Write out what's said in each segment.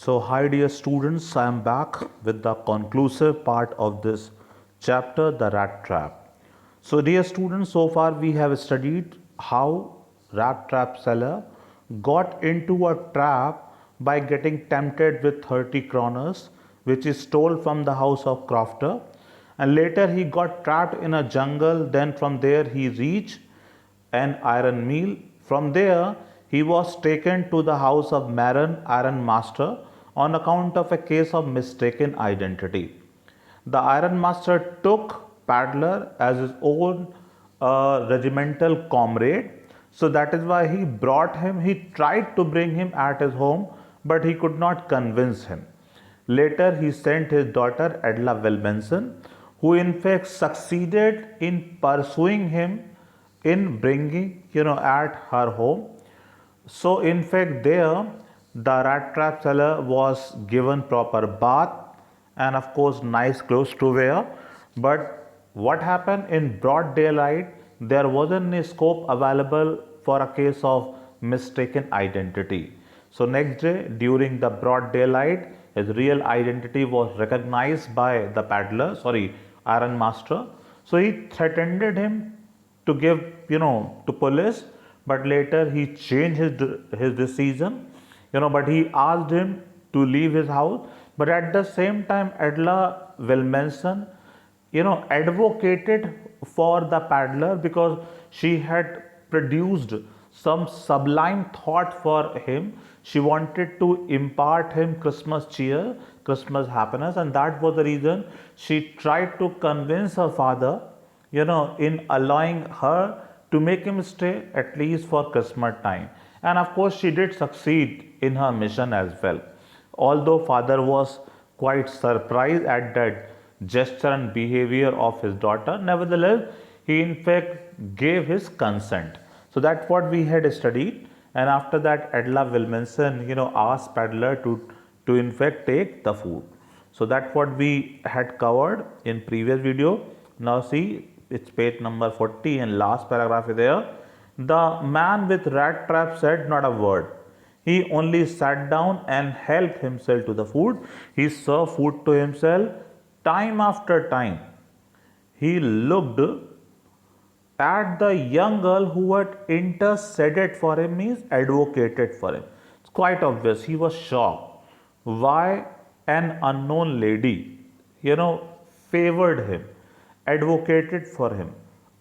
So, hi dear students, I am back with the conclusive part of this chapter, the rat trap. So, dear students, so far we have studied how rat trap seller got into a trap by getting tempted with 30 kroners, which is stole from the house of crofter, and later he got trapped in a jungle. Then from there he reached an iron mill. From there, he was taken to the house of Maron iron master on account of a case of mistaken identity. The iron master took Paddler as his own regimental comrade. So that is why he brought him, he tried to bring him at his home, but he could not convince him. Later, he sent his daughter Edla Wilmenson, who in fact succeeded in pursuing him in bringing at her home. So in fact there the rat trap seller was given proper bath and of course nice clothes to wear. But what happened in broad daylight, there wasn't a scope available for a case of mistaken identity. So next day during the broad daylight, his real identity was recognized by the paddler, iron master. So he threatened him to give to police, but later he changed his decision, but he asked him to leave his house. But at the same time, Edla Wilmenson advocated for the paddler because she had produced some sublime thought for him. She wanted to impart him Christmas cheer, Christmas happiness, and that was the reason she tried to convince her father in allowing her to make him stay at least for Christmas time. And of course, she did succeed in her mission as well. Although father was quite surprised at that gesture and behavior of his daughter, nevertheless, he in fact gave his consent. So that's what we had studied. And after that, Edla Wilmenson, asked Paddler to in fact take the food. So that's what we had covered in previous video. Now see, it's page number 40 and last paragraph is there. The man with rat trap said not a word. He only sat down and helped himself to the food. He served food to himself time after time. He looked at the young girl who had interceded for him, means advocated for him. It's quite obvious. He was shocked. Why an unknown lady, favored him, advocated for him,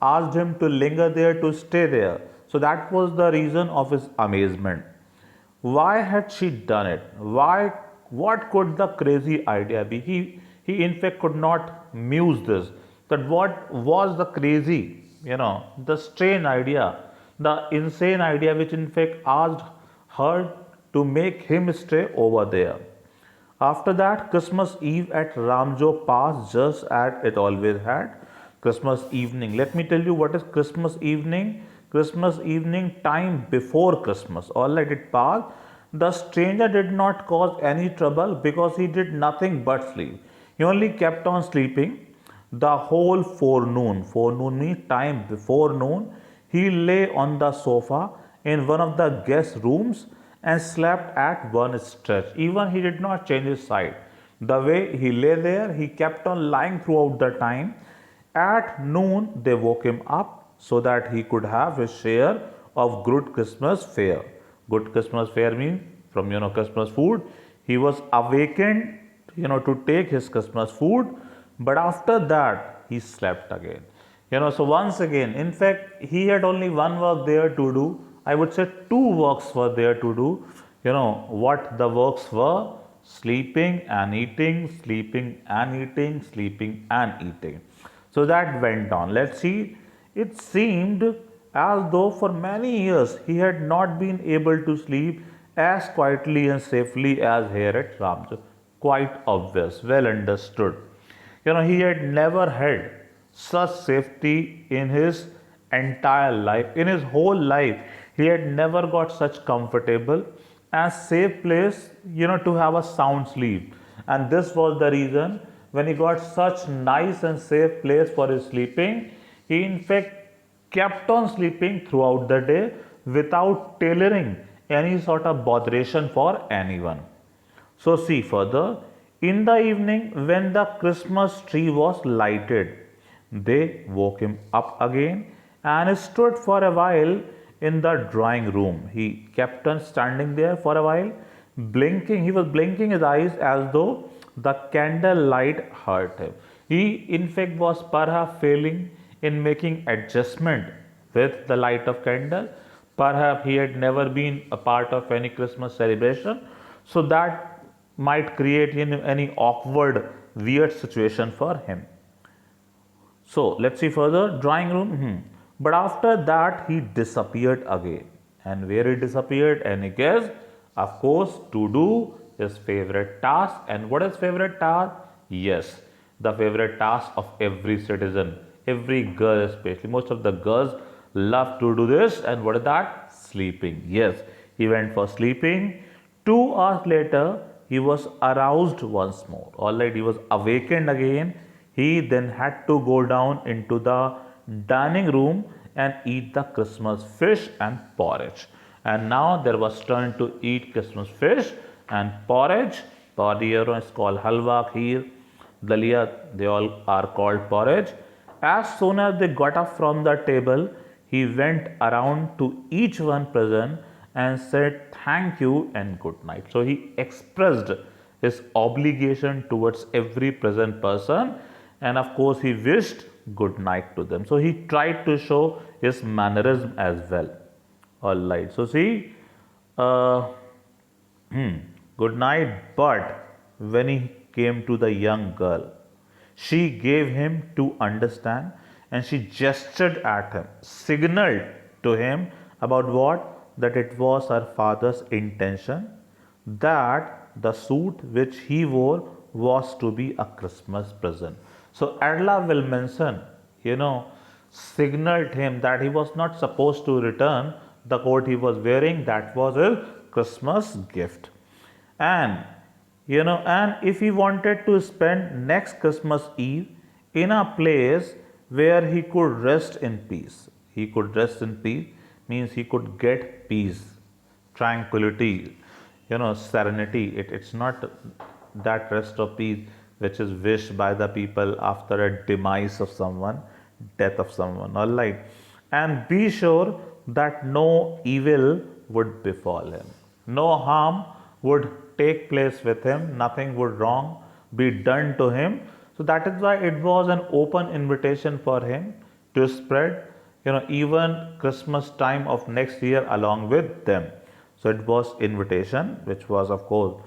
asked him to linger there, to stay there. So that was the reason of his amazement. Why had she done it? What could the crazy idea be? He in fact could not muse this. That what was the crazy, the strange idea, the insane idea which in fact asked her to make him stay over there. After that, Christmas Eve at Ramjo passed just as it always had. Christmas evening. Let me tell you what is Christmas evening. Christmas evening, time before Christmas. All right, it passed. The stranger did not cause any trouble because he did nothing but sleep. He only kept on sleeping the whole forenoon. Forenoon means time before noon. He lay on the sofa in one of the guest rooms and slept at one stretch. Even he did not change his side. The way he lay there, he kept on lying throughout the time. At noon, they woke him up so that he could have his share of good Christmas fare. Good Christmas fare means from Christmas food. He was awakened to take his Christmas food, but after that he slept again. So once again, in fact, he had only one work there to do. I would say two works were there to do. What the works were: sleeping and eating, sleeping and eating, sleeping and eating. So that went on. Let's see. It seemed as though for many years he had not been able to sleep as quietly and safely as here at Ramjo. Quite obvious, well understood. He had never had such safety in his entire life. In his whole life, he had never got such comfortable and safe place, to have a sound sleep. And this was the reason when he got such nice and safe place for his sleeping, he in fact kept on sleeping throughout the day without tailoring any sort of botheration for anyone. So, see further. In the evening, when the Christmas tree was lighted, they woke him up again and stood for a while in the drawing room. He kept on standing there for a while, blinking. He was blinking his eyes as though the candle light hurt him. He, in fact, was perhaps failing in making adjustment with the light of candle. Perhaps he had never been a part of any Christmas celebration, so that might create any awkward, weird situation for him. So let's see further. Drawing room. But after that, he disappeared again. And where he disappeared? Any guess? Of course, to do his favorite task. And what is favorite task? Yes, the favorite task of every citizen, every girl especially. Most of the girls love to do this. And what is that? Sleeping. Yes, he went for sleeping. 2 hours later, he was aroused once more. Alright, he was awakened again. He then had to go down into the dining room and eat the Christmas fish and porridge. And now there was turn to eat Christmas fish and porridge. Porridge is called halwa, kheer, dalia, they all are called porridge. As soon as they got up from the table, he went around to each one present and said thank you and good night. So he expressed his obligation towards every present person, and of course he wished good night to them. So he tried to show his mannerism as well. Alright, so see, uh, good night. But when he came to the young girl, she gave him to understand and she gestured at him, signaled to him about what? That it was her father's intention that the suit which he wore was to be a Christmas present. So Adela will mention, signaled him that he was not supposed to return the coat he was wearing, that was his Christmas gift. And and if he wanted to spend next Christmas Eve in a place where he could rest in peace, he could rest in peace means he could get peace, tranquility, serenity. It's not that rest of peace which is wished by the people after a demise of someone, death of someone. All right. And be sure that no evil would befall him, no harm would take place with him, nothing would wrong be done to him. So that is why it was an open invitation for him to spread, even Christmas time of next year along with them. So it was invitation which was of course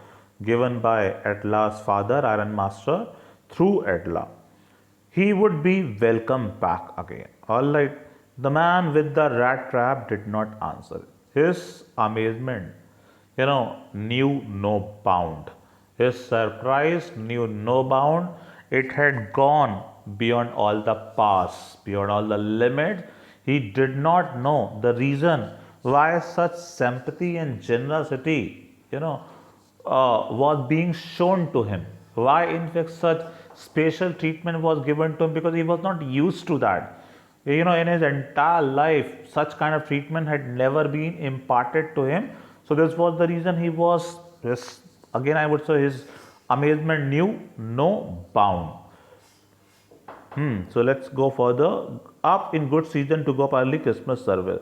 given by Adela's father, Iron Master, through Adela. He would be welcome back again. Alright, the man with the rat trap did not answer. His amazement, knew no bound. His surprise knew no bound. It had gone beyond all the past, beyond all the limits. He did not know the reason why such sympathy and generosity, was being shown to him. Why, in fact, such special treatment was given to him, because he was not used to that. In his entire life, such kind of treatment had never been imparted to him. So this was the reason he was, again I would say, his amazement knew no bound. So let's go further. Up in good season to go up early Christmas service.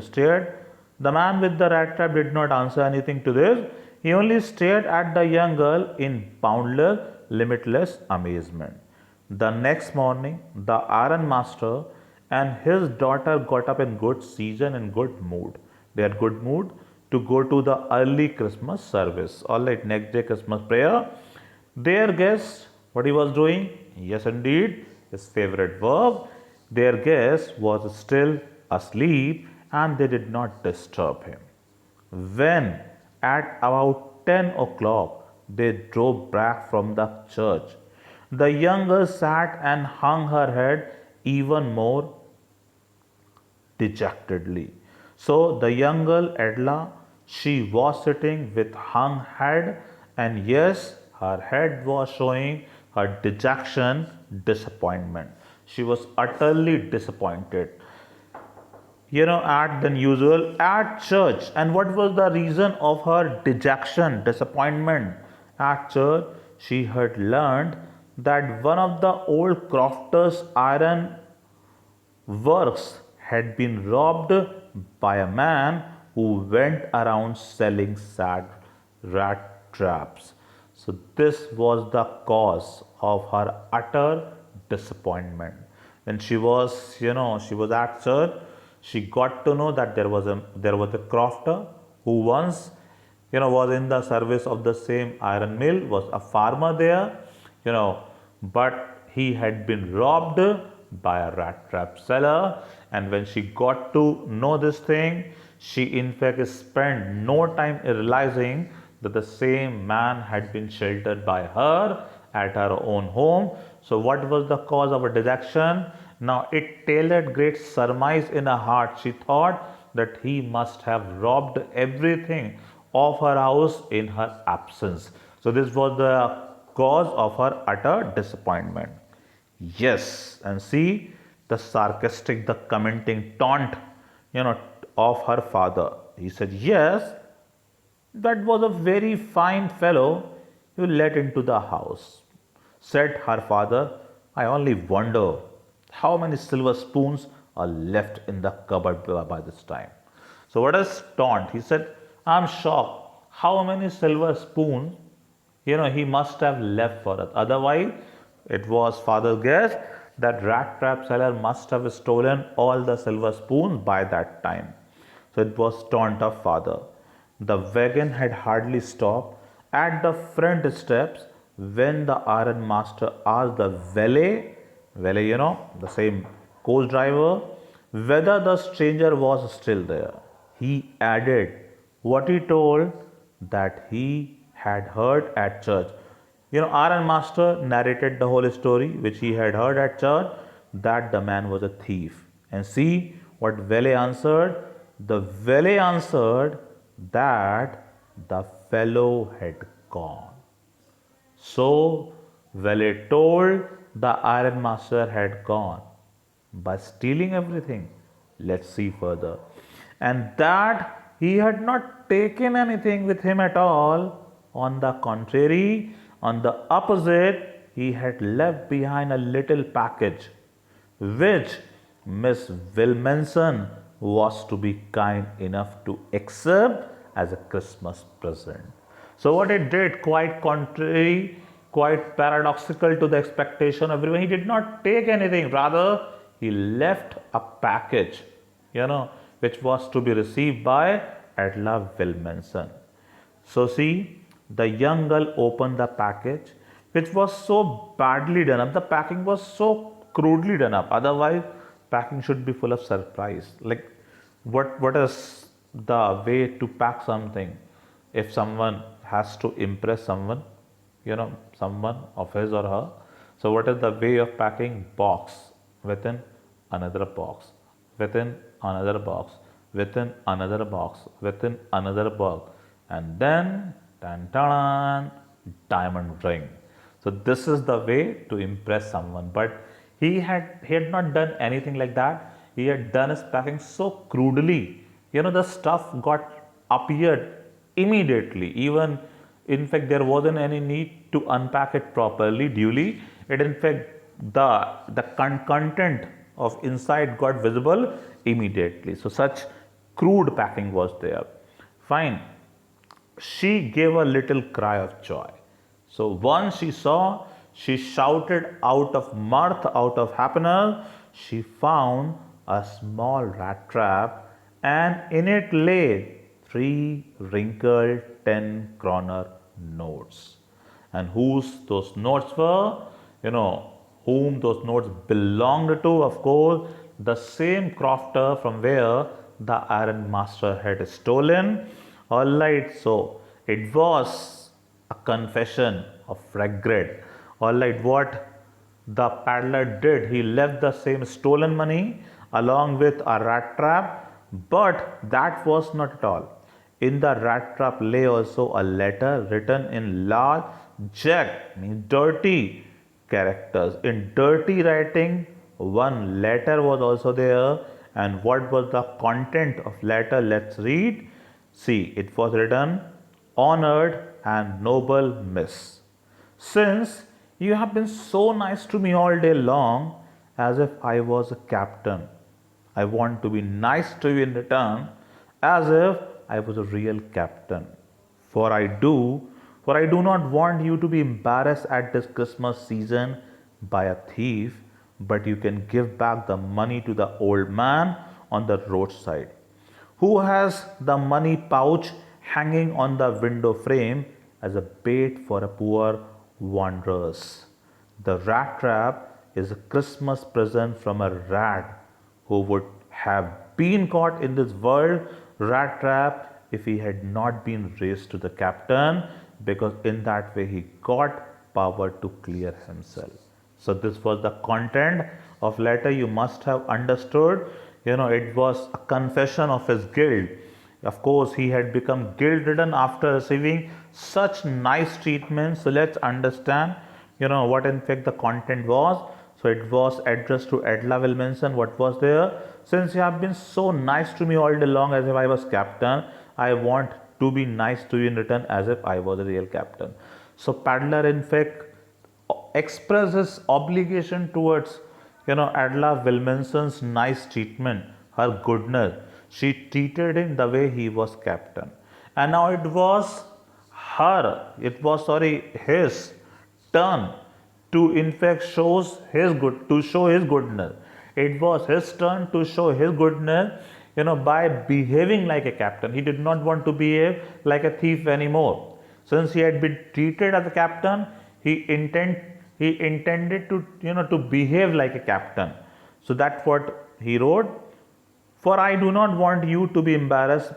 Stared. The man with the rat trap did not answer anything to this. He only stared at the young girl in boundless, limitless amazement. The next morning, the Iron Master and his daughter got up in good season and good mood. They had good mood to go to the early Christmas service. Alright, next day Christmas prayer. Their guest, what he was doing? Yes, indeed, his favorite verb. Their guest was still asleep and they did not disturb him. When at about 10 o'clock they drove back from the church, the young girl sat and hung her head even more dejectedly. So the young girl Adela, she was sitting with hung head, and yes, her head was showing her dejection, disappointment. She was utterly disappointed. at than usual at church. And what was the reason of her dejection, disappointment? At church, she had learned that one of the old crofter's iron works had been robbed by a man who went around selling sad rat traps. So, this was the cause of her utter disappointment. When she was at church, she got to know that there was a crofter who once was in the service of the same iron mill, was a farmer there, you know, but he had been robbed by a rat trap seller. And when she got to know this thing, she in fact spent no time realizing that the same man had been sheltered by her at her own home. So, what was the cause of her dejection? Now, it tailored great surmise in her heart. She thought that he must have robbed everything of her house in her absence. So, this was the cause of her utter disappointment. Yes, and see the sarcastic, the commenting taunt, you know, of her father. He said, yes, that was a very fine fellow you let into the house. Said her father, I only wonder how many silver spoons are left in the cupboard by this time. So, what is taunt? He said, I'm shocked how many silver spoons he must have left for us. Otherwise, it was father's guess that rat trap seller must have stolen all the silver spoons by that time. So it was taunt of father. The wagon had hardly stopped at the front steps when the iron master asked the valet, the same coach driver, whether the stranger was still there. He added what he told that he had heard at church. Iron Master narrated the whole story which he had heard at church, that the man was a thief. And see what Valet answered. The valet answered that the fellow had gone. So Valet told the Iron Master had gone by stealing everything. Let's see further. And that he had not taken anything with him at all. On the contrary, on the opposite, he had left behind a little package which Miss Wilmanson was to be kind enough to accept as a Christmas present. So, what it did, quite contrary, quite paradoxical to the expectation of everyone, he did not take anything, rather, he left a package, which was to be received by Edla Wilmanson. So, see, the young girl opened the package, which was so badly done up. The packing was so crudely done up. Otherwise, packing should be full of surprise. Like, what is the way to pack something? If someone has to impress someone, someone of his or her. So, what is the way of packing? Box within another box, within another box, within another box, within another box, and then diamond ring. So this is the way to impress someone. But he had not done anything like that. He had done his packing so crudely. The stuff got appeared immediately. Even in fact, there wasn't any need to unpack it properly, duly. It in fact the content of inside got visible immediately. So such crude packing was there. Fine. She gave a little cry of joy. So once she saw, she shouted out of mirth, out of happiness. She found a small rat trap, and in it lay 3 wrinkled 10 kroner notes. And whose those notes were? Whom those notes belonged to? Of course, the same crofter from where the iron master had stolen. Alright, so it was a confession of regret. Alright, what the paddler did, he left the same stolen money along with a rat trap, but that was not at all. In the rat trap lay also a letter written in large jagged, means dirty characters. In dirty writing, one letter was also there, And what was the content of letter? Let's read. See, it was written, honored and noble miss, since you have been so nice to me all day long, as if I was a captain, I want to be nice to you in return, as if I was a real captain. For I do, for I do not want you to be embarrassed at this Christmas season by a thief, but you can give back the money to the old man on the roadside, who has the money pouch hanging on the window frame as a bait for a poor wanderers. The rat trap is a Christmas present from a rat who would have been caught in this world rat trap if he had not been raised to the captain, because in that way he got power to clear himself. So this was the content of letter. You must have understood, it was a confession of his guilt. Of course, he had become guilt ridden after receiving such nice treatment. So let's understand, what in fact the content was. So it was addressed to Edla Williamson. What was there? Since you have been so nice to me all day long as if I was captain, I want to be nice to you in return as if I was a real captain. So Paddler in fact expressed his obligation towards, Adela Williamson's nice treatment, her goodness. She treated him the way he was captain. And now it was his turn to in fact show his goodness. It was his turn to show his goodness, by behaving like a captain. He did not want to behave like a thief anymore. Since he had been treated as a captain, he intended to behave like a captain. So that's what he wrote. For I do not want you to be embarrassed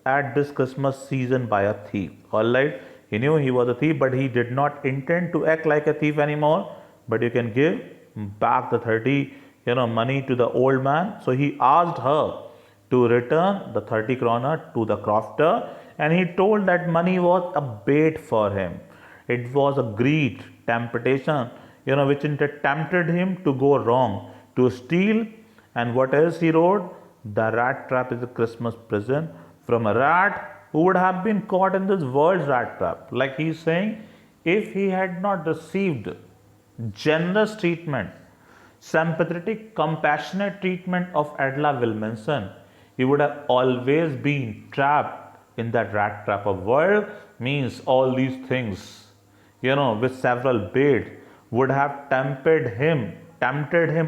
at this Christmas season by a thief. Alright, he knew he was a thief, but he did not intend to act like a thief anymore. But you can give back the 30 money to the old man. So he asked her to return the 30 kroner to the crofter, and he told that money was a bait for him. It was a greed, temptation, which tempted him to go wrong, to steal. And what else he wrote? The rat trap is a Christmas present from a rat who would have been caught in this world's rat trap. Like he's saying, if he had not received generous treatment, sympathetic, compassionate treatment of Adela Williamson, he would have always been trapped in that rat trap of world. Means all these things, with several baits would have tempted him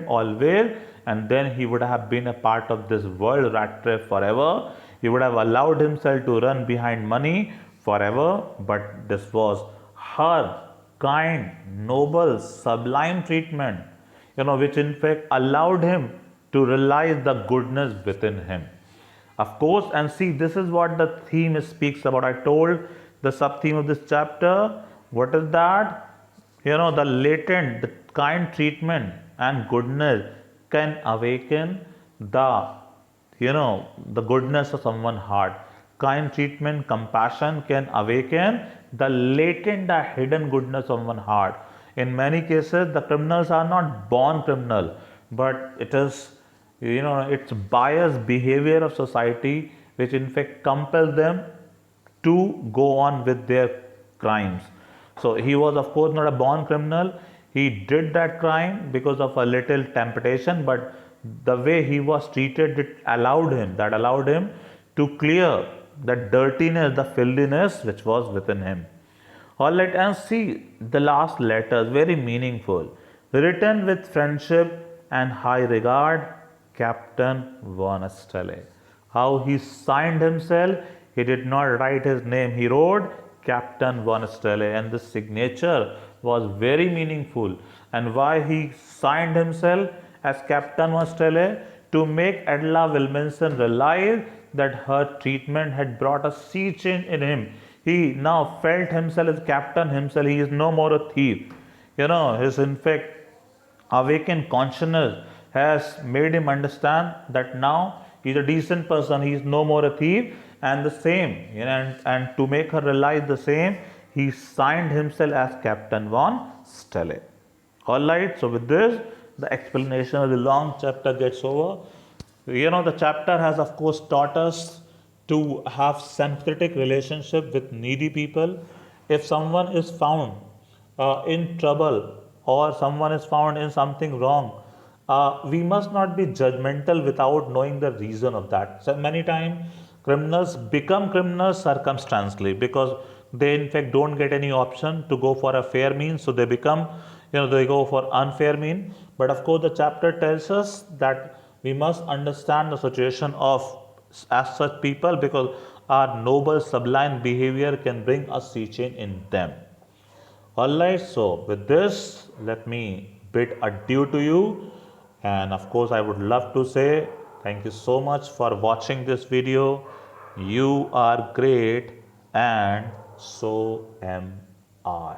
always, and then he would have been a part of this world rat trap forever. He would have allowed himself to run behind money forever. But this was her kind, noble, sublime treatment, which in fact allowed him to realize the goodness within him. Of course, and see, this is what the theme speaks about. I told the sub-theme of this chapter. What is that? The latent, the kind treatment and goodness can awaken the goodness of someone's heart. Kind treatment, compassion can awaken the latent, the hidden goodness of someone's heart. In many cases, the criminals are not born criminal, but it is, it's biased behavior of society which in fact compels them to go on with their crimes. So he was of course not a born criminal. He did that crime because of a little temptation, but the way he was treated, it allowed him to clear the dirtiness, the filthiness which was within him. Alright, and see the last letter, very meaningful. Written with friendship and high regard, Captain Van Stelle. How he signed himself, he did not write his name, he wrote Captain Van Stelle, and the signature was very meaningful. And why he signed himself as Captain Van Stelle? To make Adela Williamson realize that her treatment had brought a sea change in him. He now felt himself as captain himself. He is no more a thief. His in fact awakened consciousness has made him understand that now he is a decent person. He is no more a thief. And the same, and to make her realize the same, he signed himself as Captain Van Stelle. Alright, so with this, the explanation of the long chapter gets over. The chapter has, of course, taught us to have sympathetic relationship with needy people. If someone is found in trouble or someone is found in something wrong, we must not be judgmental without knowing the reason of that. So many times, criminals become criminals circumstantially because they, in fact, don't get any option to go for a fair means, so they become, they go for unfair mean. But of course, the chapter tells us that we must understand the situation of as such people, because our noble sublime behavior can a sea change in them. Alright, so with this, let me bid adieu to you. And of course, I would love to say thank you so much for watching this video. You are great, and so am I.